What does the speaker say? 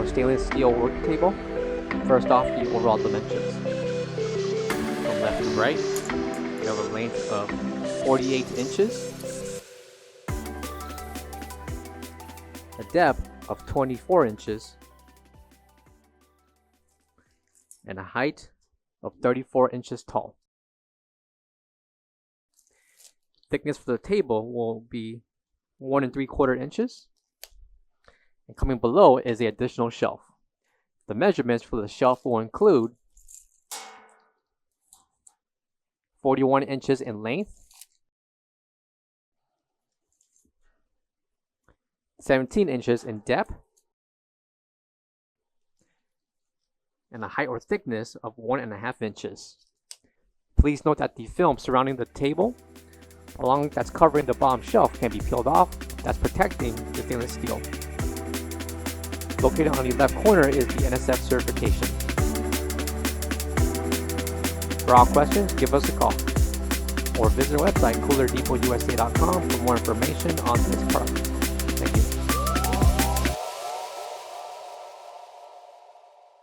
our stainless steel work table. First off, the overall dimensions. From left to right, we have a length of 48 inches, a depth of 24 inches, and a height of 34 inches tall. Thickness for the table will be 1 3/4 inches. And coming below is the additional shelf. The measurements for the shelf will include 41 inches in length, 17 inches in depth, and a height or thickness of 1.5 inches. Please note that the film surrounding the table, along that's covering the bottom shelf, can be peeled off. That's protecting the stainless steel. Located on the left corner is the NSF certification. For all questions, give us a call or visit our website, coolerdepotUSA.com, for more information on this product.